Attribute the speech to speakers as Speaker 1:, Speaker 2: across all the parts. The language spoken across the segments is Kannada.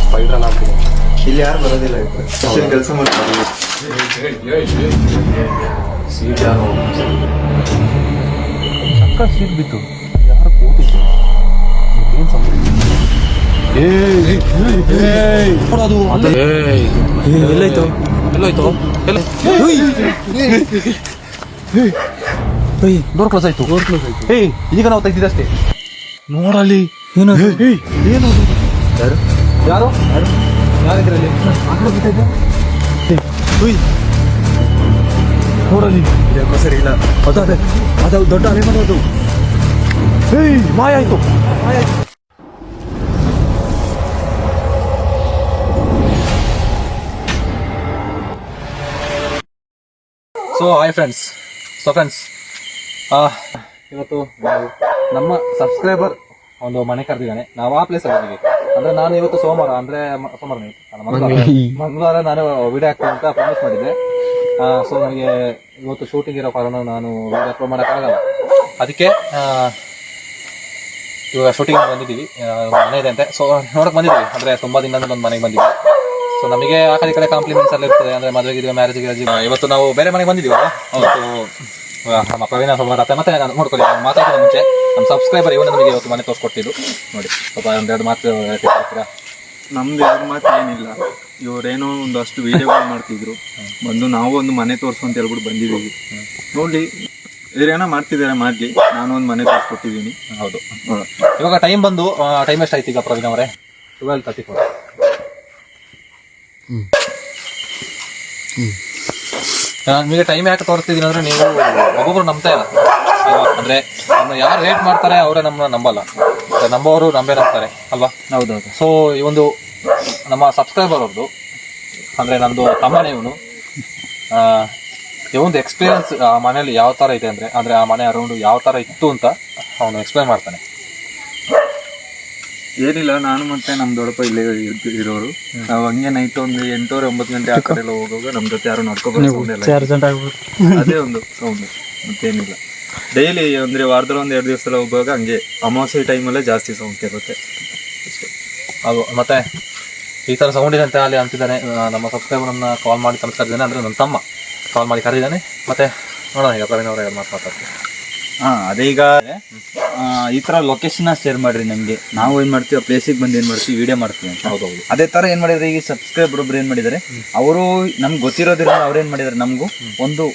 Speaker 1: ಸ್ಪೈಡ್ರಲ್ ಆಗ್ತಿದೆ.
Speaker 2: ಇಲ್ಲಿ ಯಾರು ಬರೋದಿಲ್ಲ, ಕೆಲಸ ಮಾಡ್ತಾರೆ.
Speaker 1: ಸೀಟ್ ಯಾರು ಸಕ್ಕ ಸೀಟ್ ಬಿತ್ತು, ಯಾರು ಕೂತಿತ್ತು, ಏನು ಸಮಸ್ಯೆ? ಎಲ್ಲೋಯ್ತು ಎಲ್ಲೋಯ್ತು ಎಲ್ಲ ಡೋರ್ ಕ್ಲೋಸ್ ಆಯ್ತು. ಈಗ ನಾವು ತೆಗ್ದಿದ್ದಷ್ಟೇ. ನೋಡಲ್ಲಿ ಏನು ಏನು ಯಾರು ಯಾರು ಯಾರಿದ್ರಲ್ಲಿ ನೋಡಲ್ಲಿ
Speaker 2: ಸರಿ ಇಲ್ಲ,
Speaker 1: ಅದೇ ಅದು ದೊಡ್ಡ ಅಲೆ ಮಾಡೋದು. ಮಾಯ ಆಯ್ತು ಮಾಯ ಆಯ್ತು. So hi friends. ಇವತ್ತು ನಾವು ನಮ್ಮ ಸಬ್ಸ್ಕ್ರೈಬರ್ ಒಂದು ಮನೆ ಕರೆದಿದ್ದಾನೆ. ನಾವು ಆ ಪ್ಲೇಸ್ ಅಲ್ಲಿ ಅಂದ್ರೆ ನಾನು ಇವತ್ತು ಸೋಮವಾರ ಅಂದ್ರೆ ಮಂಗಳವಾರ ನಾನು ವಿಡಿಯೋ ಹಾಕ್ತೀನಿ ಅಂತ ಪ್ರಾಮಿಸ್ ಮಾಡಿದ್ದೆ. ಸೊ ನನಗೆ ಇವತ್ತು ಶೂಟಿಂಗ್ ಇರೋ ಕಾರಣ ನಾನು ವಿಡಿಯೋ ಅಪ್ಲೋಡ್ ಮಾಡೋಕ್ಕಾಗಲ್ಲ. ಅದಕ್ಕೆ ಇವಾಗ ಶೂಟಿಂಗ್ ಬಂದಿದ್ದೀವಿ. ಮನೆ ಇದೆ ಅಂತೆ, ಸೊ ನೋಡಕ್ ಬಂದಿದ್ದೀವಿ. ಅಂದ್ರೆ ತುಂಬಾ ದಿನದಿಂದ ಒಂದು ಮನೆಗೆ ಬಂದಿದ್ವಿ. ಸೊ ನಮಗೆ ಆ ಕಡೆ ಕಾಂಪ್ಲಿಮೆಂಟ್ಸ್ ಎಲ್ಲ ಇರ್ತದೆ, ಅಂದ್ರೆ ಮದುವೆಗೆ ಮ್ಯಾರೇಜ್ಗೆ. ಇವತ್ತು ನಾವು ಬೇರೆ ಮನೆಗೆ ಬಂದಿದ್ದೀವಲ್ಲ, ಅವತ್ತು ನಮ್ಮ ಪ್ರವೀಣ ಮಾತಾಡ್ತಾರೆ. ಮತ್ತೆ ನಾನು ನೋಡ್ಕೊಳ್ಳಿ, ಮಾತಾಡೋದು ಮುಂಚೆ ನಮ್ಮ ಸಬ್ಸ್ಕ್ರೈಬರ್ ಇವನು ನಮಗೆ ಇವತ್ತು ಮನೆ ತೋರಿಸ್ಕೊಟ್ಟಿದ್ದು. ನೋಡಿ ಸ್ವಲ್ಪ ಒಂದೆರಡು ಮಾತು ಹೇಳ್ತೀರಾ?
Speaker 2: ನಮ್ದು ಯಾರು ಮಾತು ಏನಿಲ್ಲ, ಇವರೇನೋ ಒಂದಷ್ಟು ವಿಡಿಯೋಗಳು ಮಾಡ್ತಿದ್ರು, ಬಂದು ನಾವು ಒಂದು ಮನೆ ತೋರಿಸು ಅಂತ ಹೇಳ್ಬಿಟ್ಟು ಬಂದಿದ್ದೀವಿ. ನೋಡ್ಲಿ ಇವ್ರೇನೋ ಮಾಡ್ತಿದ್ದಾರೆ ಮಾಡ್ಲಿ, ನಾನು ಒಂದು ಮನೆ ತೋರಿಸ್ಕೊಟ್ಟಿದ್ದೀನಿ.
Speaker 1: ಹೌದು, ಇವಾಗ ಟೈಮ್ ಬಂದು ಟೈಮ್ ಎಷ್ಟು ಆಯ್ತು ಈಗ ಪ್ರವೀಣ್ ಅವರೇ? 12:34. ನಾನು ನಿಮಗೆ ಟೈಮ್ ಯಾಕೆ ತೋರಿಸ್ತಿದ್ದೀನಿ ಅಂದ್ರೆ, ನೀವು ಒಬ್ಬೊಬ್ರು ನಂಬ್ತಾ ಇಲ್ಲ. ಅಂದ್ರೆ ನಮ್ಮ ಯಾರು ರೇಟ್ ಮಾಡ್ತಾರೆ ಅವರೇ ನಮ್ಮನ್ನ ನಂಬಲ್ಲ, ನಂಬೋರು ನಂಬ್ತಾರೆ ಅಲ್ವಾ?
Speaker 2: ಹೌದೌದು.
Speaker 1: ಸೊ ಈ ಒಂದು ನಮ್ಮ ಸಬ್ಸ್ಕ್ರೈಬರ್ ಅವ್ರದ್ದು, ಅಂದ್ರೆ ನಮ್ದು ತಮ್ಮನೇ ಇವನು. ಇವೊಂದು ಎಕ್ಸ್ಪೀರಿಯನ್ಸ್ ಆ ಮನೇಲಿ ಯಾವ ತರ ಇದೆ ಅಂದ್ರೆ ಆ ಮನೆ ಅರೌಂಡ್ ಯಾವ ತರ ಇತ್ತು ಅಂತ ಅವನು ಎಕ್ಸ್ಪ್ಲೈನ್ ಮಾಡ್ತಾನೆ.
Speaker 2: ಏನಿಲ್ಲ, ನಾನು ಮತ್ತೆ ನಮ್ ದೊಡ್ಡಪ್ಪ ಇಲ್ಲೇ ಇರೋರು. ನಾವು ಹಂಗೆ ನೈಟ್ ಒಂದು 8-9 ಗಂಟೆ ಆ ಕಡೆ ಎಲ್ಲ ಹೋಗುವಾಗ ನಮ್ ಜೊತೆ ಯಾರು ನೋಡ್ಕೋಬಾರ್ದು, ಅದೇ ಒಂದು ಸೌಂಡ್, ಮತ್ತೇನಿಲ್ಲ. ಡೈಲಿ ಅಂದ್ರೆ ವಾರದಲ್ಲಿ 1-2 ದಿವಸ ಹೋಗುವಾಗ ಹಂಗೆ ಅಮಾವಾಸ್ಯೆ ಟೈಮಲ್ಲೇ ಜಾಸ್ತಿ ಸೌಂಡ್ ಕೇಳುತ್ತೆ ಅಷ್ಟೇ.
Speaker 1: ಅದು ಮತ್ತೆ ಈ ತರ ಸೌಂಡ್ ಇದೆ ಅಂತ ಅಲ್ಲಿ ಅಂತಿದ್ದಾನೆ. ನಮ್ಮ ಸಬ್ಸ್ಕ್ರೈಬರ್ ನನ್ನ ಕಾಲ್ ಮಾಡಿ ಕರೆದಿದ್ದಾನೆ, ಅಂದ್ರೆ ನನ್ನ ತಮ್ಮ ಕಾಲ್ ಮಾಡಿ ಕರೆದಿದ್ದಾನೆ. ಮತ್ತೆ ನೋಡೋಣ ಈಗ ಪ್ರವೀಣ್ ಅವರ ಮಾತಾಡ್ತಾರೆ.
Speaker 2: ಅದೇ ಈಗ ಈ ತರ ಲೊಕೇಶನ್ ಶೇರ್ ಮಾಡ್ರಿ ನಮ್ಗೆ, ನಾವು ಏನ್ ಮಾಡ್ತೀವಿ ಆ ಪ್ಲೇಸಿಗೆ ಬಂದು ಏನ್ ಮಾಡ್ತೀವಿ ವಿಡಿಯೋ ಮಾಡ್ತೀವಿ ಅಂತ.
Speaker 1: ಹೌದೌದು.
Speaker 2: ಅದೇ ತರ ಏನ್ ಮಾಡಿದ್ರೆ ಈಗ ಸಬ್ಸ್ಕ್ರೈಬರ್ ಒಬ್ರು ಏನ್ ಮಾಡಿದ್ದಾರೆ, ಅವರು ನಮ್ಗೆ ಗೊತ್ತಿರೋದ್ರಿಂದ ಅವ್ರೇನ್ ಮಾಡಿದಾರೆ, ನಮಗೂ ಒಂದು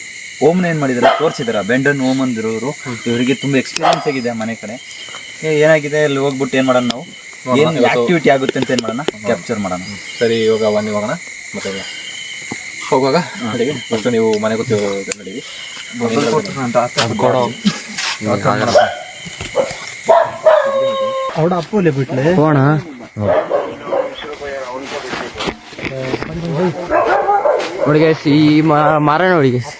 Speaker 2: ಓಮ್ನ ಏನ್ ಮಾಡಿದಾರೆ ತೋರಿಸಿದಾರೆ. ಬೆಂಡನ್ ಓಮ್ ಅಂದಿರೋರು, ಇವರಿಗೆ ತುಂಬಾ ಎಕ್ಸ್ಪೀರಿಯನ್ಸ್ ಆಗಿದೆ ಮನೆ ಕಡೆ. ಏನಾಗಿದೆ ಅಲ್ಲಿ ಹೋಗ್ಬಿಟ್ಟು ಏನ್ ಮಾಡೋಣ, ನಾವು ಏನ್ ಆಕ್ಟಿವಿಟಿ ಆಗುತ್ತೆ ಅಂತ ಏನ್ ಮಾಡೋಣ, ಕ್ಯಾಪ್ಚರ್ ಮಾಡೋಣ.
Speaker 1: ಸರಿ, ಇವಾಗ ಬನ್ನಿ ಹೋಗೋಣ. ಮತ್ತೆ ಹೋಗುವಾಗ ಫಸ್ಟ್ ನೀವು ಮನೆ ಗೊತ್ತಿ ನಡೀವಿ.
Speaker 3: അവിടെ അപ്പോലെ വീട്ടില് പോണ ನೋಡಿ ಗೈಸ್, ಈ ಮರ ನೋಡಿ ಗೈಸ್,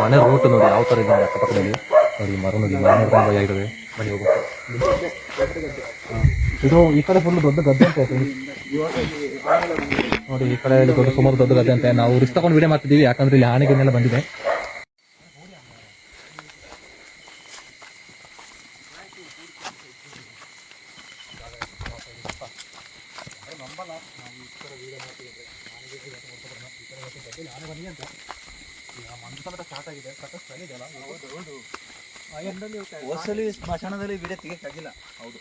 Speaker 1: ಮನೆ ರೂಟ್ ನೋಡಿ ಯಾವ ತರ ಇದೆ ಅಕ್ಕಪಕ್ಕದಲ್ಲಿ. ನೋಡಿ ಮರ ನೋಡಿ, ಮನೆ ಭಯ ಇದೆ. ಬನ್ನಿ ಹೋಗು. ಇದು ಈ ಕಡೆ ಫುಲ್ ದೊಡ್ಡ ಗದ್ದೆ ಅಂತ ನೋಡಿ, ಈ ಕಡೆ ಸುಮಾರು ದೊಡ್ಡ ಗದ್ದೆ ಅಂತ. ನಾವು ರಿಸ್ಕ್ ತಗೊಂಡು ವಿಡಿಯೋ ಮಾಡ್ತಿದ್ದೀವಿ, ಯಾಕಂದ್ರೆ ಇಲ್ಲಿ ಆನೆಗೆಲ್ಲ ಬಂದಿದೆ.
Speaker 2: ಸ್ಮಶಾನದಲ್ಲಿ ವಿಡಿಯೋ ತೆಗಿಯಕ್ಕಾಗಿಲ್ಲ. ಹೌದು,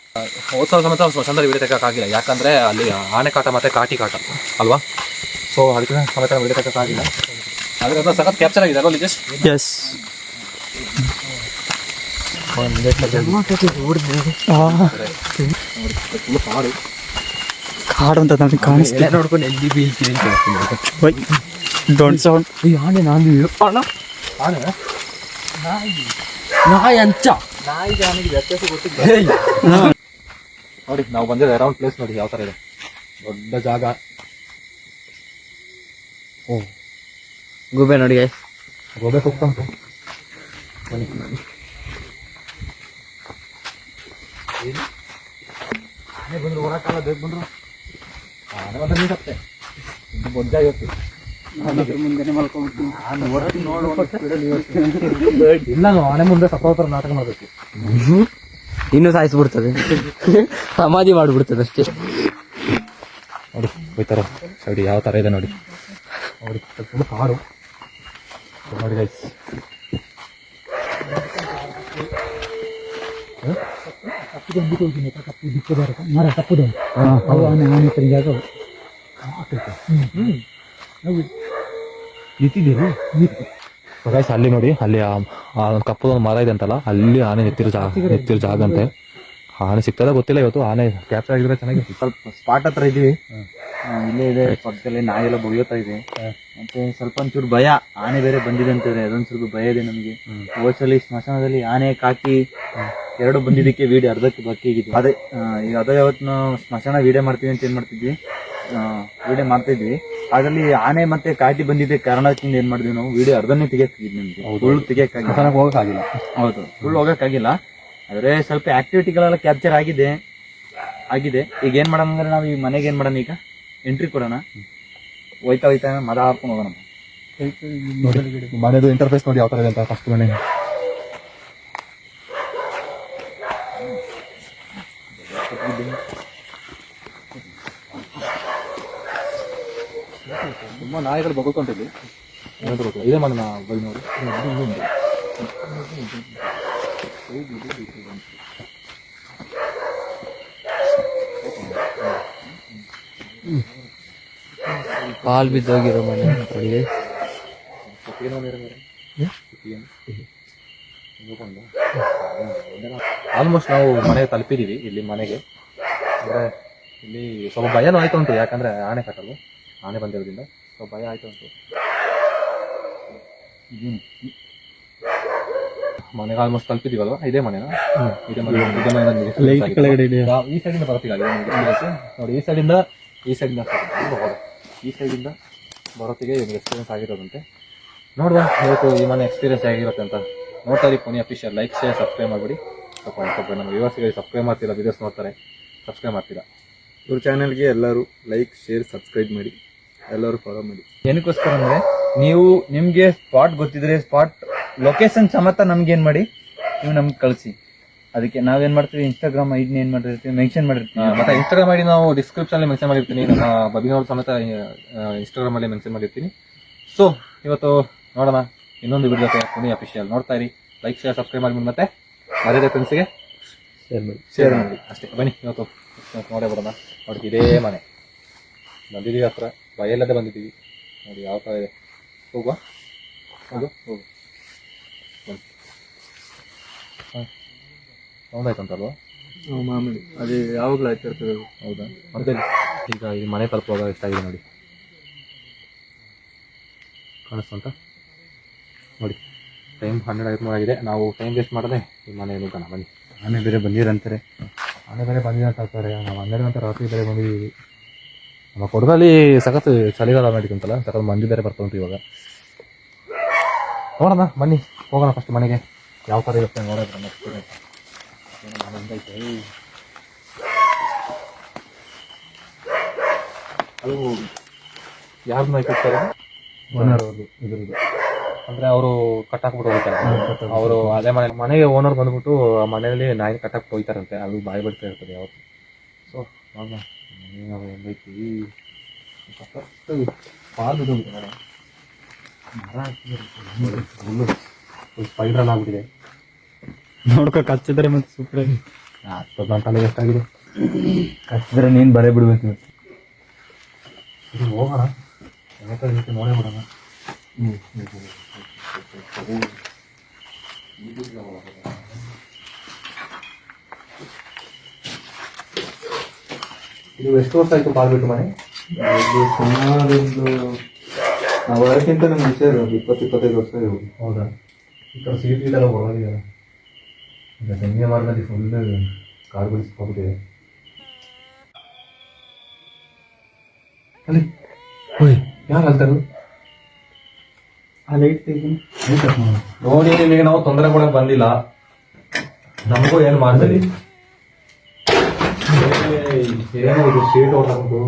Speaker 1: ಉತ್ಸವ ಸಮೇತ ಸ್ಮಶಾನದಲ್ಲಿ ವಿಡಿಯೋ ತೆಗೋಕ್ಕಾಗಿಲ್ಲ, ಯಾಕಂದ್ರೆ ಅಲ್ಲಿ ಆನೆ ಕಾಟ ಮತ್ತೆ ಕಾಟಿ ಕಾಟ ಅಲ್ವಾ? ಸೊ ಅದಕ್ಕೆ ಸಮೇತ ವಿಡಿಯೋ ತೆಗೋಕ್ಕಾಗಿಲ್ಲ. ಆದ್ರೆ ಅದನ್ನ ಸಖತ್ ಕ್ಯಾಪ್ಚರ್ ಆಗಿದೆ ಅಲ್ವಾ ಲಿಜೇಶ್?
Speaker 3: ಎಸ್. ಕಾಡು ಅಂತ ನನಗೆ ಕಾಣಿಸ್ತಿದೆ.
Speaker 1: ನೋಡ್ಕೊಂಡು ಎಲ್ಲಿ ಬೀಳ್ತೀವಿ ಅಂತ
Speaker 3: ಡೋಂಟ್ ಸೌಂಡ್.
Speaker 1: ಈ ಆನೆ ನಾನು ಆನೆ ನಾಯಿ ಅಂಚ ನಾಯಿಗೆ ಆನೆಗೆ ವ್ಯತ್ಯಾಸ ಗೊತ್ತಿಲ್ಲ. ನೋಡಿ ನಾವು ಬಂದಿರೋ ಅರೌಂಡ್ ಪ್ಲೇಸ್ ನೋಡಿ ಯಾವ ತರ ಇದೆ, ದೊಡ್ಡ ಜಾಗ. ಓ
Speaker 3: ಗೂಬೆ ನೋಡಿ ಗೈಸ್,
Speaker 1: ಗೋಬೆ ಹೋಗ್ತಾ ಉಂಟು. ಆನೆ ಬಂದ್ರು ಓಡಾಕಲ್ಲ, ಬೇಗ ಬಂದ್ರು ಆನೆ ಬಂದ್ರೆ ನೀಸತ್ತೆ ಬೊಜ್ಜ ಇವತ್ತು.
Speaker 3: ಮುಂದೆ ಮಲ್ಕೊಂಡ್ಬಿಟ್ಟು
Speaker 1: ಇಲ್ಲ, ಆನೆ ಮುಂದೆ ಸತ್ತೋತ್ರ ನಾಟಕ ಮಾಡಬೇಕು.
Speaker 3: ಇನ್ನೂ ಸಾಯಿಸ್ಬಿಡ್ತದೆ ಸಮಾಧಿ ಮಾಡ್ಬಿಡ್ತದೆ ಅಷ್ಟೇ.
Speaker 1: ನೋಡಿ ಹೋಯ್ತಾರೆ ಸೈಡಿ ಯಾವ ಥರ ಇದೆ ನೋಡಿ. ನೋಡಿ ತುಂಬ ಕಾಡು ನೋಡಿ ಗೈಸ್. ಗೈಸ್ ಅಲ್ಲಿ ನೋಡಿ, ಅಲ್ಲಿ ಆ ಕಪ್ಪದೊಂದು ಮರ ಇದೆ ಅಂತಲ್ಲ, ಅಲ್ಲಿ ಆನೆ ನಿಂತಿರೋ ಜಾಗ ಅಂತೆ. ಆನೆ ಸಿಗ್ತದ ಗೊತ್ತಿಲ್ಲ ಇವತ್ತು. ಆನೆ ಕ್ಯಾಪ್ಚರ್ ಆಗಿದ್ರೆ ಚೆನ್ನಾಗಿತ್ತು.
Speaker 2: ಸ್ವಲ್ಪ ಸ್ಪಾಟ್ ಹತ್ರ ಇದೀವಿ. ಇಲ್ಲೇ ಇದೆ ಪಕ್ಕದಲ್ಲಿ ನಾಯಿ ಎಲ್ಲ ಬೊಯ್ಯೋತಾ ಇದೆ. ಮತ್ತೆ ಸ್ವಲ್ಪ ಒಂಚೂರು ಭಯ, ಆನೆ ಬೇರೆ ಬಂದಿದೆ ಅಂತಾರೆ, ಅದೊಂದು ಸ್ವಲ್ಪ ಭಯ ಇದೆ ನಮಗೆ. ಹೋದ್ಸಲಿ ಸ್ಮಶಾನದಲ್ಲಿ ಆನೆ ಕಾಕಿ ಎರಡು ಬಂದಿದ್ದಕ್ಕೆ ವಿಡಿಯೋ ಅರ್ಧಕ್ಕೆ ಬಾಕಿ ಆಗಿತ್ತು. ಅದೇ ಈಗ ಅದೇ ಯಾವತ್ತು ನಾವು ಸ್ಮಶಾನ ವಿಡಿಯೋ ಮಾಡ್ತೀವಿ ಅಂತ ಏನ್ ಮಾಡ್ತಿದ್ವಿ, ವಿಡಿಯೋ ಮಾಡ್ತಿದ್ವಿ. ಅದ್ರಲ್ಲಿ ಆನೆ ಮತ್ತೆ ಕಾಟಿ ಬಂದಿದ್ದೆ ಕಾರಣದಿಂದ ಏನ್ ಮಾಡಿದ್ವಿ ನಾವು, ವಿಡಿಯೋ ಅರ್ಧನೇ ತೆಗಿಯಕ್ಕಿದ್ ನಮ್ಗೆ, ಫುಲ್ ತೆಗಿಯಕ್ಕಾಗಿಲ್ಲ,
Speaker 1: ಹೋಗಕ್ಕಾಗಿಲ್ಲ.
Speaker 2: ಹೌದು, ಫುಲ್ ಹೋಗಕ್ಕಾಗಿಲ್ಲ. ಆದ್ರೆ ಸ್ವಲ್ಪ ಆಕ್ಟಿವಿಟಿಗಳೆಲ್ಲ ಕ್ಯಾಪ್ಚರ್ ಆಗಿದೆ. ಈಗ ಏನ್ ಮಾಡೋಣ ಅಂದ್ರೆ ನಾವು ಈ ಮನೆಗೆ ಏನ್ ಮಾಡೋಣ, ಈಗ ಎಂಟ್ರಿ ಕೊಡೋಣ. ಹೋಯ್ತಾ ಮದ ಹಾಕೊಂಡು ಹೋಗೋಣ.
Speaker 1: ಮನೆದು ಇಂಟರ್ಫೇಸ್ ನೋಡಿ ಯಾವ ತರ ಇದೆ ಅಂತ. ಫಸ್ಟ್ ಮನೆ ತುಂಬಾ ನಾಯಿಗಳು ಬಗ್ಕೊಂಡಿದ್ವಿ. ಇದೇ ಮನೆ ನೋಡಿ.
Speaker 3: ಕಾಲ್ ಬಿದ್ದೋಗಿರೋ ಮನೆ ನೋಡಿ.
Speaker 1: ಆಲ್ಮೋಸ್ಟ್ ನಾವು ಮನೆಗೆ ತಲುಪಿದೀವಿ. ಇಲ್ಲಿ ಮನೆಗೆ ಅಂದ್ರೆ ಇಲ್ಲಿ ಸ್ವಲ್ಪ ಭಯನೂ ಆಯ್ತು ಉಂಟು, ಯಾಕಂದ್ರೆ ಆನೆ ಕಟ್ಟಲು, ಆನೆ ಬಂದಿರೋದ್ರಿಂದ ಸ್ವಲ್ಪ ಭಯ ಆಯ್ತು ಉಂಟು. ಮನೆಗೆ ಆಲ್ಮೋಸ್ಟ್ ತಲುಪಿದೀವಲ್ವಾ, ಇದೇ ಮನೆನಾ? ಇದೇ ಮನೆ. ಈ ಸೈಡಿಂದ ಬರ್ತೀವಿ ನೋಡಿ. ಈ ಸೈಡಿಂದ ಬರೋತ್ತಿಗೆ ನಿಮ್ಗೆ ಎಕ್ಸ್ಪೀರಿಯನ್ಸ್ ಆಗಿರೋದಂತೆ. ನೋಡುವ ಇವತ್ತು ಈ ಮನೆ ಎಕ್ಸ್ಪೀರಿಯನ್ಸ್ ಆಗಿರುತ್ತೆ ಅಂತ. ನೋಡ್ತಾ ಇರಿ ಪುನಿ ಅಫಿಷಿಯಲ್. ಲೈಕ್ ಶೇರ್ ಸಬ್ಸ್ಕ್ರೈಬ್ ಮಾಡಿಬಿಡಿ. ಸ್ವಲ್ಪ ನಮ್ಮ ವ್ಯೂವರ್ಸ್ಗೆ ಸಬ್ಸ್ಕ್ರೈಬ್ ಮಾಡ್ತೀರಾ, ವಿಡಿಯೋಸ್ ನೋಡ್ತಾರೆ, ಸಬ್ಸ್ಕ್ರೈಬ್ ಮಾಡ್ತೀರಾ.
Speaker 2: ಇವ್ರ ಚಾನೆಲ್ಗೆ ಎಲ್ಲರೂ ಲೈಕ್ ಶೇರ್ ಸಬ್ಸ್ಕ್ರೈಬ್ ಮಾಡಿ, ಎಲ್ಲರೂ ಫಾಲೋ ಮಾಡಿ. ಏನಕ್ಕೋಸ್ಕರ ಅಂದ್ರೆ, ನೀವು ನಿಮ್ಗೆ ಸ್ಪಾಟ್ ಗೊತ್ತಿದ್ರೆ ಸ್ಪಾಟ್ ಲೊಕೇಶನ್ ಸಮೇತ ನಮ್ಗೆ ಏನ್ ಮಾಡಿ, ನೀವು ನಮ್ಗೆ ಕಳಿಸಿ. ಅದಕ್ಕೆ ನಾವೇನ್ ಮಾಡ್ತೀವಿ, ಇನ್ಸ್ಟಾಗ್ರಾಮ್ ಐಡಿನ ಏನ್ ಮಾಡಿರ್ತೀವಿ, ಮೆನ್ಷನ್ ಮಾಡಿರ್ತೀವಿ.
Speaker 1: ಮತ್ತೆ ಇನ್ಸ್ಟಾಗ್ರಾಮ್ ಐಡಿ ನಾವು ಡಿಸ್ಕ್ರಿಪ್ಷನ್ ಅಲ್ಲಿ ಮೆನ್ಷನ್ ಮಾಡಿರ್ತೀನಿ. ನಮ್ಮ ಬಬಿನವ್ರ ಸಮೇತ ಇನ್ಸ್ಟಾಗ್ರಾಮ್ ಅಲ್ಲಿ ಮೆನ್ಷನ್ ಮಾಡಿರ್ತೀನಿ. ಸೊ ಇವತ್ತು ನೋಡೋಣ ಇನ್ನೊಂದು ವಿಡಿಯೋ ಜೊತೆ ಪುನಿ ಅಫಿಷಿಯಲ್. ನೋಡ್ತಾ ಇರಿ, ಲೈಕ್ ಶೇರ್ ಸಬ್ಸ್ಕ್ರೈಬ್ ಮಾಡಿ, ಮತ್ತೆ ಮರ್ಯಾದೆ ಫ್ರೆಂಡ್ಸ್ಗೆ ಶೇರ್ ಮಾಡಿ ಅಷ್ಟೇ. ಬನ್ನಿ ಇವತ್ತು ನೋಡೇ ಬಿಡೋಣ. ನೋಡಿ ಇದೇ ಮನೆ ಬಂದಿದ್ದೀವಿ, ಹತ್ರ ಬಯಲ್ಲದೆ ಬಂದಿದ್ದೀವಿ. ನೋಡಿ ಯಾವ ಥರ ಇದೆ. ಹೋಗುವ ಹೋಗು ಸೌಂಡ್ ಆಯ್ತಂತಲ್ವಾ?
Speaker 2: ಮಾಮೂಲಿ ಅದೇ ಯಾವಾಗಲೂ ಆಯ್ತಿರ್ತದೆ.
Speaker 1: ಹೌದಾ? ಮತ್ತೆ ಈಗ ಈ ಮನೆ ತಲುಪುವಾಗ ಎಷ್ಟಾಗಿದೆ ನೋಡಿ, ಕಾಣಿಸ್ತಂತ ನೋಡಿ. ಟೈಮ್ 12:53 ಆಗಿದೆ. ನಾವು ಟೈಮ್ ವೇಸ್ಟ್ ಮಾಡದೆ ಈ ಮನೆ ನುಗ್ಗೋಣ ಬನ್ನಿ.
Speaker 2: ಆನೆ ಬೇರೆ ಬಂದಿರಂತಾರೆ.
Speaker 1: ಆನೆ ಬೇರೆ ಬಂದಿದೆ ಅಂತ ಹೇಳ್ತಾರೆ. ನಾವು 12 ಗಂಟೆ ರಾತ್ರಿ ಬೇರೆ ಬಂದಿದ್ದೀವಿ. ನಮ್ಮ ಕೊಡಗಲ್ಲಿ ಸಖತ್ ಚಳಿಗಾಲ ನಡೀತಂತಲ್ಲ, ಸಖತ್ ಮಂದಿ ಬೇರೆ ಬರ್ತಾ ಉಂಟು ಇವಾಗ. ನೋಡೋಣ ಬನ್ನಿ, ಹೋಗೋಣ ಫಸ್ಟ್ ಮನೆಗೆ. ಯಾವ ಥರ ಇರುತ್ತೆ ನೋಡೋಣ. ಅದು ಯಾರು ನಾಯಿ ಕಟ್ತಾರೆ? ಇದ್ರದ್ದು ಅಂದ್ರೆ ಅವರು ಕಟ್ಟಾಕ್ಬಿಟ್ಟು ಹೋಗ್ತಾರೆ. ಅವರು ಅದೇ ಮನೆಗೆ ಓನರ್ ಬಂದ್ಬಿಟ್ಟು ಆ ಮನೆಯಲ್ಲಿ ನಾಯಿ ಕಟ್ಟಾಕ್ ಹೋಗ್ತಾರಂತೆ. ಅದು ಬಾಯಿ ಬಿಡ್ತಾ ಇರ್ತದೆ ಯಾವತ್ತು. ಸೊ ಹೆಂಗೈತಿ ಪಾಲು ಸ್ಪೈಡ್ರಲ್ ಆಗ್ಬಿಟ್ಟಿದೆ.
Speaker 2: ನೋಡ್ಕೊ ಕಚ್ಚಿದ್ರೆ ಮತ್ತೆ ಸೂಪರ್.
Speaker 1: ನನ್ನ ತಲೆಗೆ ಎಷ್ಟಾಗಿದೆ.
Speaker 2: ಕಚ್ಚಿದ್ರೆ ನೀನ್ ಬರೇ ಬಿಡ್ಬೇಕು.
Speaker 1: ಇದು ಹೋಗೋಣ, ನೋಡೇ ಬಿಡೋಣ. ಇದು ಎಷ್ಟು ವರ್ಷ ಆಯ್ತು ಪಾಲ್ ಬಿಟ್ಟು ಮನೆ?
Speaker 2: ಸುಮಾರು ನಾವು ಅದಕ್ಕಿಂತ ನಮ್ಗೆ ವಿಷಯ ಇರೋದು 20-25 ವರ್ಷ ಇರೋದು.
Speaker 1: ಹೌದಾ? ಈ ಕಡೆ ಸೀಟ್ ಗೀಟೆಲ್ಲ ಹೊರಗಿದೆಯಲ್ಲ, ಈಗ ತೆಂಗಿನ ಮರದಲ್ಲಿ ಫುಲ್ ಕಾಡುಗಳು ಸಿಕ್ಕೋಗ್ಬಿಟ್ಟಿದೆ. ಅಲ್ಲಿ ಹೋಯ್ ಯಾರು ಅಲ್ತಾರು?
Speaker 2: ಆ ಲೈಟ್ ತೆಗಿ
Speaker 1: ನೋಡಿ. ನಿಮಗೆ ನಾವು ತೊಂದರೆ ಕೊಡಕ್ ಬಂದಿಲ್ಲ, ನಮಗೂ ಏನು ಮಾಡ್ತೀವಿ. ಏನು ಇದು ಸೀಟ್ ಹೊರಟು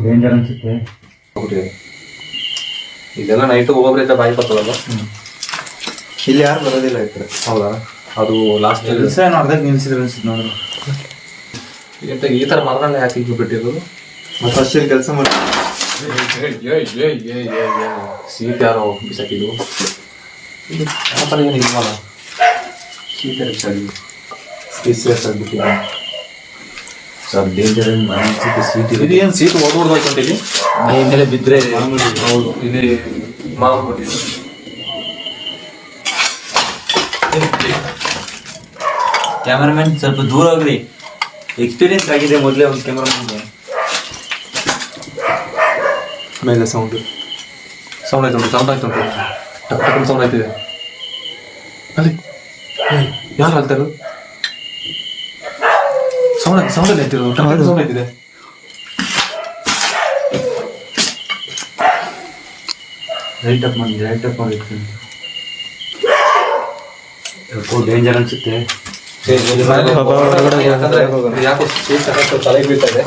Speaker 2: ಡೇಂಜರ್ ಅನ್ಸುತ್ತೆ.
Speaker 1: ಇದೆಲ್ಲ ನೈಟ್ ಒಬ್ಬೊಬ್ಬರಿಂದ ಬಾಯಿ ಬರ್ತದಲ್ಲ.
Speaker 2: ಇಲ್ಲಿ ಯಾರು ಬರೋದಿಲ್ಲ ಈ ಕಡೆ.
Speaker 1: ಹೌದಾ? ಅದು ಲಾಸ್ಟ್
Speaker 2: ಕೆಲಸ ನೋಡ್ದಾಗ ನಿಲ್ಸಿದ್ರು ಅನ್ಸುತ್ತೆ ನೋಡ್ರಿ.
Speaker 1: ಈ ಥರ ಮರಗಳನ್ನ ಯಾಕೆ ಈಗ ಬಿಟ್ಟಿರೋದು?
Speaker 2: ಫಸ್ಟ್ ಇಲ್ಲಿ ಕೆಲಸ ಮಾಡಿ
Speaker 1: ಸೀಟ್ ಯಾರೋ ಬಿಸಾಕಿದ್ದು ಯಾಕಂದ್ರೆ ಏನು ಇಲ್ವಲ್ಲ,
Speaker 2: ಶೀತ ಹೆಚ್ಚಾಗಿದೆ.
Speaker 1: ಸ್ಪೇಸ್ ಆಗಿಬಿಟ್ಟಿದೆ.
Speaker 2: ಸರ್ ಡೇಂಜರ್ ಸೀಟ್
Speaker 1: ಇದು ಏನು ಸೀಟ್ ಓಡೋಡ್ಬೇಕು ಇಲ್ಲಿ
Speaker 2: ಮೇಲೆ ಬಿದ್ದರೆ
Speaker 1: ಹೌದು. ಇಲ್ಲಿ ಮಾಡ್ಬಿಟ್ಟಿದ್ದು
Speaker 2: ಕ್ಯಾಮರಾಮನ್ ಸ್ವಲ್ಪ ದೂರ ಹೋಗ್ರಿ. ಎಕ್ಸ್ಪೀರಿಯನ್ಸ್ ಆಗಿದೆ ಮೊದಲೇ ಒಂದು ಕ್ಯಾಮರಾಮನ್ಗೆ.
Speaker 1: ಮೇಲೆ ಸೌಂಡ್ ಆಯ್ತು ಸೌಂಡ್ ಆಯ್ತು ಟಕ್ ಸೌಂಡ್ ಆಯ್ತಿದೆ ಅಲ್ಲಿ. ಯಾರು ಹೇಳ್ತಾ ಇರೋದು? ಸೌಂಡಲ್ಲಿ ಆಯ್ತಿರೋದು, ಸೌಂಡ್ ಆಯ್ತಿದೆ.
Speaker 2: ರೈಟ್ ಅಪ್ ಮಾಡಿ ಡೇಂಜರ್ ಅನ್ಸುತ್ತೆ.
Speaker 1: ಯಾಕಂದ್ರೆ ಯಾಕೋ ತಲೆಗೆ ಬೀಳ್ತಾ ಇದೆ.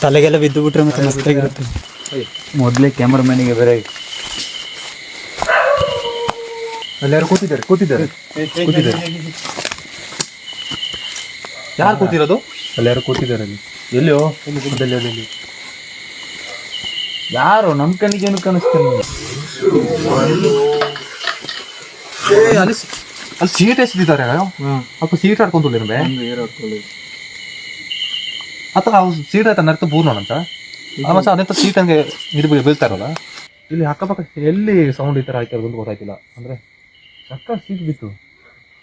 Speaker 4: ತಲೆಗೆಲ್ಲ ಬಿದ್ದು ಬಿಟ್ರೆ ಮತ್ತೆ ಮಸ್ತಾಗಿರುತ್ತೆ.
Speaker 2: ಮೊದಲೇ ಕ್ಯಾಮರಾಮನ್ಗೆ ಬೇರೆ
Speaker 1: ಅಲ್ಲಿ ಯಾರು ಕೂತಿದ್ದಾರೆ ಯಾರು ಕೂತಿರೋದು?
Speaker 2: ಅಲ್ಲಿ ಯಾರು ಕೂತಿದ್ದಾರೆ ಅಲ್ಲಿ. ಎಲ್ಲಿಯೋ ಅಲ್ಲಿ ಯಾರು ನಮ್ಮ ಕಣ್ಣಿಗೆ ಏನು ಕಾಣಿಸ್ತಾರೆ?
Speaker 1: ಅಲ್ಲಿ ಸೀಟ್ ಎಷ್ಟಿದ್ದಾರೆ ಅಪ್ಪ ಸೀಟ್ ಆಡ್ಕೊಂತುಳ್ಳೇನು ಅಥವಾ ಅವು ಸೀಟ್ ಆಯ್ತಾ ನರ್ತ ಬೂರ್ನೋಣಂತ ಆಮೇಲೆ ಅದೆಂತ ಸೀಟ್ ಹಂಗೆ ಇದು ಬೀಳ್ತಾ ಇರೋಲ್ಲ. ಇಲ್ಲಿ ಅಕ್ಕಪಕ್ಕ ಎಲ್ಲಿ ಸೌಂಡ್ ಈ ಥರ ಆಯ್ತಾ ಇರೋದು ಗೊತ್ತಾಯ್ತಿಲ್ಲ. ಅಂದರೆ ಸಕ್ಕ ಸೀಟ್ ಬಿತ್ತು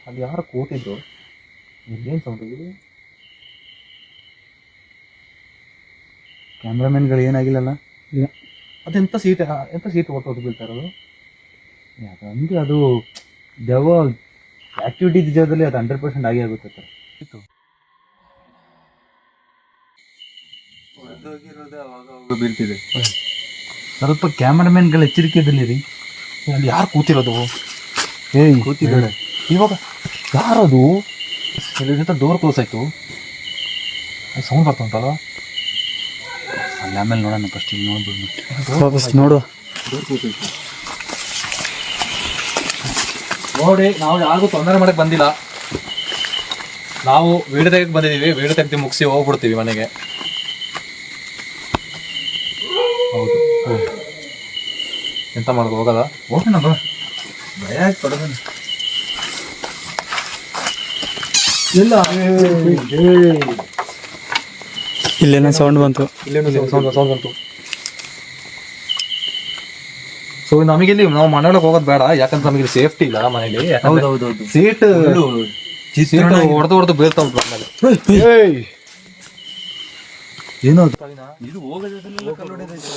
Speaker 1: ಅಲ್ಲಿ ಯಾರು ಕೂತಿದ್ರು. ಏನು ಸೌಂಡ್ ಇದೆ?
Speaker 4: ಕ್ಯಾಮ್ರಾಮನ್ಗಳು ಏನಾಗಿಲ್ಲಲ್ಲ.
Speaker 1: ಅದೆಂತ ಸೀಟ್ ಒಟ್ಟು ಬೀಳ್ತಾ ಇರೋದು?
Speaker 4: ಯಾಕಂದ್ರೆ ಅದು ದೆವ್ವ ಆಕ್ಟಿವಿಟಿ ಜಾಗದಲ್ಲಿ ಅದು 100% ಆಗೇ ಆಗುತ್ತೆ ಸರ್.
Speaker 2: ಬೀಳ್ತಿದೆ.
Speaker 4: ಸ್ವಲ್ಪ ಕ್ಯಾಮ್ರಾಮನ್ಗಳ ಎಚ್ಚರಿಕೆಯಲ್ಲಿರಿ.
Speaker 1: ಅಲ್ಲಿ ಯಾರು ಕೂತಿರೋದು?
Speaker 2: ಕೂತಿದ್ದಾರೆ
Speaker 1: ಇವಾಗ ಯಾರದು? ಇಲ್ಲಿ ಡೋರ್ ಕ್ಲೋಸ್ ಆಯ್ತು, ಸೌಂಡ್ ಬರ್ತಾ ಉಂಟಲ್ಲ.
Speaker 4: ಅಲ್ಲಿ ಆಮೇಲೆ ನೋಡೋಣ, ಫಸ್ಟ್ ಇಲ್ಲಿ ನೋಡ್ಬೋದು. ನೋಡುವ
Speaker 1: ನೋಡಿ, ನಾವು ಯಾರಿಗೂ ತೊಂದರೆ ಮಾಡಕ್ಕೆ ಬಂದಿಲ್ಲ. ನಾವು ವೀಡಿಯೋ ತೆಗೆದು ಬಂದಿದ್ದೀವಿ. ವೀಡಿಯೋ ತೆಗೆದು ಮುಗಿಸಿ ಹೋಗ್ಬಿಡ್ತೀವಿ ಮನೆಗೆ. ಹೌದು, ಎಂತ ಮಾಡೋದು? ಹೋಗಲ್ಲ,
Speaker 2: ಹೋಗೋಣ ಬಾ. ಭಯ ಆಗಿ ಪಡೋಣ.
Speaker 1: ಇಲ್ಲ
Speaker 4: ಇಲ್ಲೇನೋ ಸೌಂಡ್ ಬಂತು.
Speaker 1: ಸೌಂಡ್ ಬಂತು. ಸೊ ನಮಗಿಲ್ಲಿ ನಾವು ಮನೆ ಒಳಗೆ ಹೋಗೋದು ಬೇಡ, ಯಾಕಂದ್ರೆ ನಮಗೆ ಸೇಫ್ಟಿ ಇಲ್ಲ ಮನೇಲಿ. ಸೀಟ್ ಹೊಡೆದು ಬೀಳ್ತಾ ಉಂಟು ಆಮೇಲೆ.
Speaker 4: ಏನೋ
Speaker 2: ಇದು ಹೋಗೋದ್ರಲ್ಲೆಲ್ಲ ಕಲ್ಲು ಹೊಡೆದೈತೆ.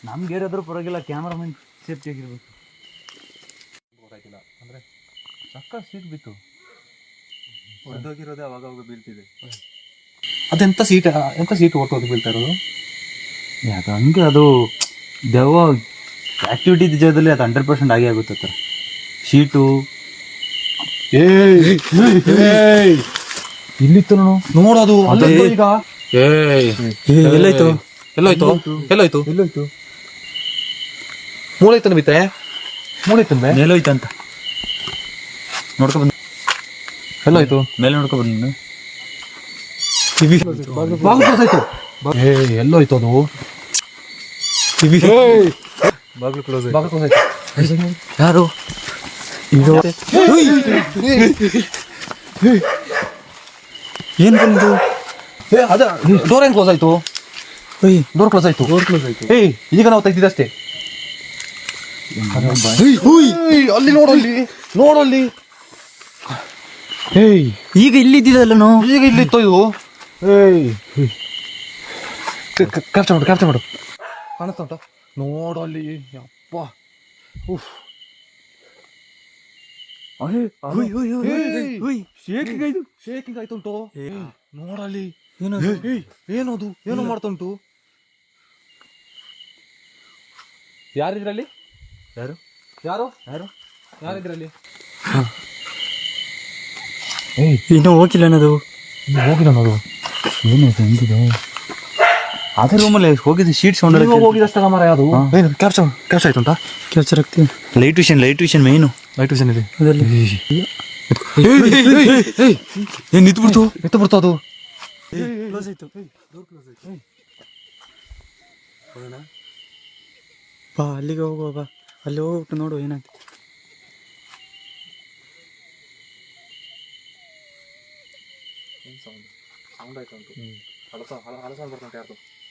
Speaker 4: ನಮ್ಗೆ ಏರಾದ್ರೂ ಪರವಾಗಿಲ್ಲ, ಕ್ಯಾಮ್ರಾಮನ್ ಸೇಫ್ಟಿ ಆಗಿರ್ಬೇಕು.
Speaker 1: ಗೊತ್ತಾಯ್ತಿಲ್ಲ ಅಂದ್ರೆ ಸಕ್ಕ ಸೀಟ್ ಬಿತ್ತು.
Speaker 2: ಹೊಡೆದೋಗಿರೋದೇ ಅವಾಗ ಬೀಳ್ತಿದೆ.
Speaker 1: ಅದೆಂತ ಸೀಟ್ ಹೊಟ್ಟೋದು ಬೀಳ್ತಾ ಇರೋದು?
Speaker 4: ಯಾಕಂದ್ರೆ ಅದು ದೆವ್ವ ಆಕ್ಟಿವಿಟಿ ಜಾಗದಲ್ಲಿ ಅದು 100% ಆಗೇ ಆಗುತ್ತೆ ಸರ್. ಶೀಟು
Speaker 1: ಇಲ್ಲಿತ್ತು ನೋಡೋದು. ಈಗ ಎಲ್ಲೋಯ್ತು ಮೂಳೈತನ ಬಿತ್ತೆ, ಮೂಳೈತಂಬೆ
Speaker 4: ಮೇಲೋಯ್ತಂತ ನೋಡ್ಕೊ ಬಂದು.
Speaker 1: ಎಲ್ಲೋಯ್ತು?
Speaker 4: ಮೇಲೆ ನೋಡ್ಕೊ ಬಂದು
Speaker 1: ಎಲ್ಲೋಯ್ತು ಅದು?
Speaker 2: ಬಾಗಿಲು ಕ್ಲೋಸ್
Speaker 1: ಆಯ್ತು.
Speaker 4: ಯಾರು ಏನ್ ಬಂದು?
Speaker 1: ಅದ ಡೋರ್ ಹೆಂಗ್ ಕ್ಲೋಸ್ ಆಯ್ತು? ಡೋರ್ ಕ್ಲೋಸ್ ಆಯ್ತು. ಈಗ ನಾವು ತೆಗ್ದಿದ್ದಷ್ಟೇ. ಅಲ್ಲಿ ನೋಡಲ್ಲಿ
Speaker 4: ಈಗ ಇಲ್ಲಿದ್ದಲ್ಲ ನಾವು.
Speaker 1: ಈಗ ಇಲ್ಲಿತ್ತು ಇದು. ಕ್ಯಾಪ್ಚರ್ ಮಾಡು. ಕಾಣಿಸ್ತಾ ಉಂಟ? ನೋಡಲ್ಲಿ. ಯಪ್ಪ, ಶೇಕಿಂಗ್ ಆಯ್ತುಂಟು. ನೋಡಲ್ಲಿ ಏನದು, ಏನೋ ಮಾಡ್ತುಂಟು. ಯಾರಿದ್ರಲ್ಲಿ? ಯಾರಿದ್ರಲ್ಲಿ?
Speaker 4: ಇನ್ನೂ ಹೋಗಿಲ್ಲ ಅನ್ನೋದು.
Speaker 1: ಹೋಗಿಲ್ಲ ಅನ್ನೋದು.
Speaker 4: ಏನು ಹೆಂಗಿದೆ? ಅದೇ ರೂಮಲ್ಲಿ ಹೋಗಿದ್ದು ಶೀಟ್ ಸೌಂಡ್
Speaker 1: ಹೋಗಿದಷ್ಟಲ್ಲ ಮರ ಅದು ಏನು ಕ್ಯಾಪ್ಚರ್ ಆಯ್ತುಂಟಾ
Speaker 4: ಕ್ಯಾಪ್ಚರ್ ಆಗ್ತೀವಿ. Light vision main
Speaker 1: light vision ಇದೆ
Speaker 4: ಅದರಲ್ಲಿ
Speaker 1: ಏನ್ ನಿಂತು ಬಿಡ್ತು ಎತ್ತ ಬಿಡ್ತು ಅದು
Speaker 4: ಬಾ ಅಲ್ಲಿಗೆ ಹೋಗುವ ಬಾ, ಅಲ್ಲಿ ಹೋಗ್ಬಿಟ್ಟು ನೋಡು ಏನಾಯ್ತು.
Speaker 1: ಸೌಂಡ್ ಆಯ್ತು ಅಂತ ಹಳ ಸೌಂಡ್ ಬರ್ತಂತೆ.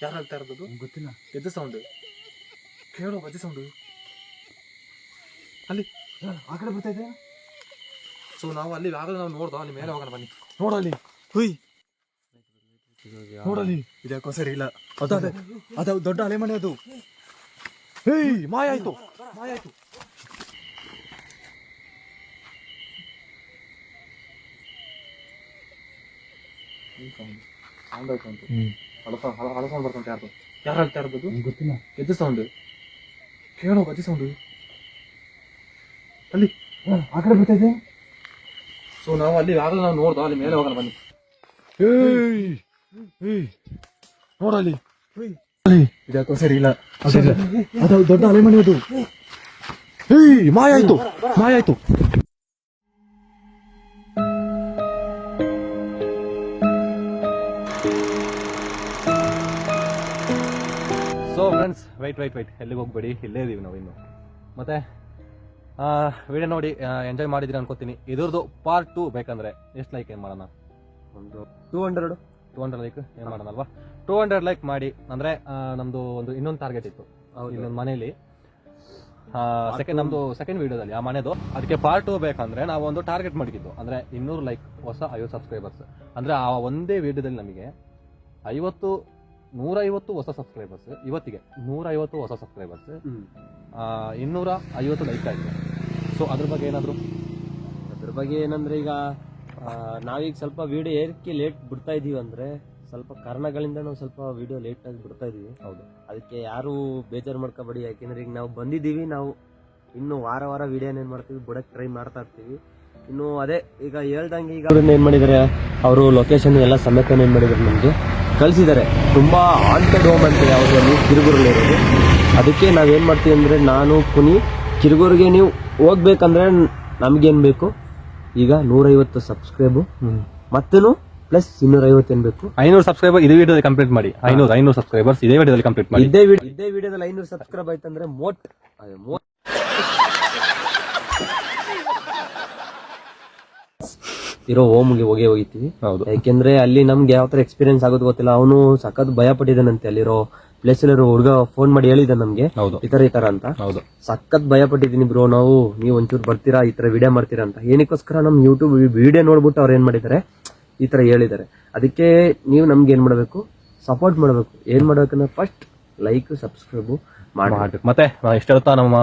Speaker 1: ಯಾರು ಹೇಳ್ತಾ ಇರೋದು
Speaker 4: ಗೊತ್ತಿಲ್ಲ.
Speaker 1: ಗೆದ್ದ ಸೌಂಡ್ ಕೇಳೋ ಬಜ್ಜಿ ಸೌಂಡ್ ಅಲ್ಲಿ ಆ ಕಡೆ ಬರ್ತಾ ಇದೆ. ಸೊ ನಾವು ಅಲ್ಲಿ ಆಗಲೇ ನಾವು ನೋಡ್ದೋ ಅಲ್ಲಿ ಮೇಲೆ ಹೋಗೋಣ ಬನ್ನಿ. ನೋಡಲ್ಲಿ ಹುಯ್ ನೋಡಲ್ಲಿ ಇದ್ಯಾಕೋ ಸರಿ ಇಲ್ಲ. ಅದು ದೊಡ್ಡ ಅಲೆ ಮನೆ ಅದು. ಹೇಯ್ ಮಾಯ ಆಯ್ತು. ಸೌಂಡ್ ಆಯ್ತು ಅಂತ ಹಳ ಸೌಂಡ್ ಬರ್ತಂತೆ. ಯಾರು ಹೇಳ್ತಾ ಇರೋದು
Speaker 4: ಗೊತ್ತಿಲ್ಲ.
Speaker 1: ಗೆದ್ದ ಸೌಂಡ್ ಕೇಳೋ ಬಜ್ಜಿ ಸೌಂಡ್ ಅಲ್ಲಿ ಆ ಕಡೆ ಬರ್ತಾ ಇದೆ. ಸೊ ನಾವು ಅಲ್ಲಿ ಆಗಲೇ ನಾವು ನೋಡ್ದೋ ಅಲ್ಲಿ ಮೇಲೆ ಹೋಗೋಣ ಬನ್ನಿ. ನೋಡಲ್ಲಿ ಇದ್ಯಾಕೋ ಸರಿ ಇಲ್ಲ. ಅದು ದೊಡ್ಡ ಅಲೆ ಮನೆ ಅದು. ಮಾಯ ಆಯ್ತು. ಸೊ ಫ್ರೆಂಡ್ಸ್ ವೈಟ್ ಎಲ್ಲಿಗೆ ಹೋಗ್ಬೇಡಿ, ಇಲ್ಲೇ ಇದೀವಿ ನಾವು ಇನ್ನು. ಮತ್ತೆ ವಿಡಿಯೋ ನೋಡಿ ಎಂಜಾಯ್ ಮಾಡಿದ್ರಿ ಅನ್ಕೋತೀನಿ. ಇದ್ರದ್ದು ಪಾರ್ಟ್ 2 ಬೇಕಂದ್ರೆ ಎಷ್ಟು ಲೈಕ್ ಏನು ಮಾಡೋಣ? ಒಂದು 200 ಲೈಕ್ ಏನು ಮಾಡೋಣ ಅಲ್ವಾ? 200 ಲೈಕ್ ಮಾಡಿ. ಅಂದರೆ ನಮ್ಮದು ಇನ್ನೊಂದು ಟಾರ್ಗೆಟ್ ಇತ್ತು ಇನ್ನೊಂದು ಮನೇಲಿ. ನಮ್ಮದು ಸೆಕೆಂಡ್ ವಿಡಿಯೋದಲ್ಲಿ ಆ ಮನೆದು ಅದಕ್ಕೆ ಪಾರ್ಟ್ 2 ಬೇಕಂದ್ರೆ ನಾವು ಒಂದು ಟಾರ್ಗೆಟ್ ಮಾಡಿದ್ದು. ಅಂದರೆ 200 ಲೈಕ್ ಹೊಸ 50 ಸಬ್ಸ್ಕ್ರೈಬರ್ಸ್. ಅಂದರೆ ಆ ಒಂದೇ ವಿಡಿಯೋದಲ್ಲಿ ನಮಗೆ 150 ಹೊಸ ಸಬ್ಸ್ಕ್ರೈಬರ್ಸ್. ಇವತ್ತಿಗೆ 150 ಹೊಸ ಸಬ್ಸ್ಕ್ರೈಬರ್ಸ್, 250 ಲೈಕ್ ಆಗಿದೆ. ಸೊ ಅದ್ರ ಬಗ್ಗೆ
Speaker 3: ಏನಂದ್ರೆ ಈಗ ನಾವೀಗ ಸ್ವಲ್ಪ ವಿಡಿಯೋ ಏರಿಕೆ ಲೇಟ್ ಬಿಡ್ತಾ ಇದೀವಿ. ಅಂದ್ರೆ ಸ್ವಲ್ಪ ಕಾರಣಗಳಿಂದ ನಾವು ಸ್ವಲ್ಪ ವಿಡಿಯೋ ಲೇಟ್ ಆಗಿ ಬಿಡ್ತಾ ಇದೀವಿ.
Speaker 1: ಹೌದು,
Speaker 3: ಅದಕ್ಕೆ ಯಾರು ಬೇಜಾರು ಮಾಡ್ಕೋಬೇಡಿ. ಯಾಕೆಂದ್ರೆ ಈಗ ನಾವು ಬಂದಿದ್ದೀವಿ, ನಾವು ಇನ್ನು ವಾರ ವಿಡಿಯೋನ ಏನ್ ಮಾಡ್ತೀವಿ ಬಿಡಕ್ ಟ್ರೈ ಮಾಡ್ತಾ ಇರ್ತೀವಿ. ಇನ್ನು ಅದೇ ಈಗ ಹೇಳ್ದಂಗೆ ಈಗ ಏನ್ ಮಾಡಿದಾರೆ, ಅವರು ಲೊಕೇಶನ್ ಎಲ್ಲ ಸಮೇತ ಏನ್ ಮಾಡಿದಾರೆ ನಮ್ಗೆ ಕಳಿಸಿದ್ದಾರೆ. ತುಂಬಾ ಹಾಂಟೆಡ್ ಹೋಮ್ ಅಂತ ಯಾವುದ್ರಲ್ಲಿ ಕಿರುಗೂರಲ್ಲಿ ಇರೋದು. ಅದಕ್ಕೆ ನಾವೇನ್ ಮಾಡ್ತೀವಿ ಅಂದ್ರೆ, ನಾನು ಪುನಿ ಕಿರುಗೂರಿಗೆ ನೀವು ಹೋಗ್ಬೇಕಂದ್ರೆ ನಮ್ಗೇನ್ ಬೇಕು, ಈಗ 150 ಸಬ್ಸ್ಕ್ರೈಬು ಮತ್ತೂ ಪ್ಲಸ್ 250 ಏನ್ ಬೇಕು,
Speaker 1: 500 ಸಬ್ಸ್ಕ್ರೈಬರ್ ಇದೇ ವಿಡಿಯೋದಲ್ಲಿ ಕಂಪ್ಲೀಟ್ ಮಾಡಿ. 500 ಸಬ್ಸ್ಕ್ರೈಬರ್ಸ್ ಇದೇ ವಿಡಿಯೋದಲ್ಲಿ ಕಂಪ್ಲೀಟ್ ಮಾಡಿ.
Speaker 3: ಇದೇ ವಿಡಿಯೋದಲ್ಲಿ 500 ಸಬ್ಸ್ಕ್ರೈಬ್ ಆಯ್ತಂದ್ರೆ ಮೋಟ್ ಇರೋ ಹೋಮ್ಗೆ ಹೋಗಿತೀವಿ.
Speaker 1: ಹೌದು,
Speaker 3: ಯಾಕೆಂದ್ರೆ ಅಲ್ಲಿ ನಮ್ಗೆ ಯಾವ ತರ ಎಕ್ಸ್ಪೀರಿಯನ್ಸ್ ಆಗೋದು ಗೊತ್ತಿಲ್ಲ. ಅವನು ಸಖತ್ ಭಯ ಪಟ್ಟಿದ್ದಾನಂತೆ. ಅಲ್ಲಿರೋ ಪ್ಲೇಸ್ ಅಲ್ಲಿ ಹುಡುಗ ಫೋನ್ ಮಾಡಿ ಹೇಳಿದ ನಮ್ಗೆ ಈ ತರ ಅಂತ.
Speaker 1: ಹೌದು,
Speaker 3: ಸಖತ್ ಭಯ ಪಟ್ಟಿದ್ದೀನಿ ಬ್ರೋ. ನೀವು ಒಂಚೂರು ಬರ್ತೀರಾ, ಈ ತರ ವಿಡಿಯೋ ಮಾಡ್ತೀರಾ ಅಂತ. ಏನಕ್ಕೋಸ್ಕರ ನಮ್ ಯೂಟ್ಯೂಬ್ ವಿಡಿಯೋ ನೋಡ್ಬಿಟ್ಟು ಅವ್ರು ಏನ್ ಮಾಡಿದ್ದಾರೆ, ಈ ತರ ಹೇಳಿದ್ದಾರೆ. ಅದಕ್ಕೆ ನೀವು ನಮ್ಗೆ ಏನ್ ಮಾಡ್ಬೇಕು, ಸಪೋರ್ಟ್ ಮಾಡ್ಬೇಕು. ಏನ್ ಮಾಡ್ಬೇಕಂದ್ರೆ ಫಸ್ಟ್ ಲೈಕ್ ಸಬ್ಸ್ಕ್ರೈಬ್ ಮಾಡಿ.
Speaker 1: ಮತ್ತೆ ಇಷ್ಟ ನಮ್ಮ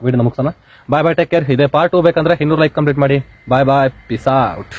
Speaker 1: ವಿಡಿಯೋ ಮುಗಿಸೋಣ. Bye take care. ಇದೇ ಪಾರ್ಟ್ 2 ಬೇಕಂದ್ರೆ 200 ಲೈಕ್ ಕಂಪ್ಲೀಟ್ ಮಾಡಿ. Bye peace out.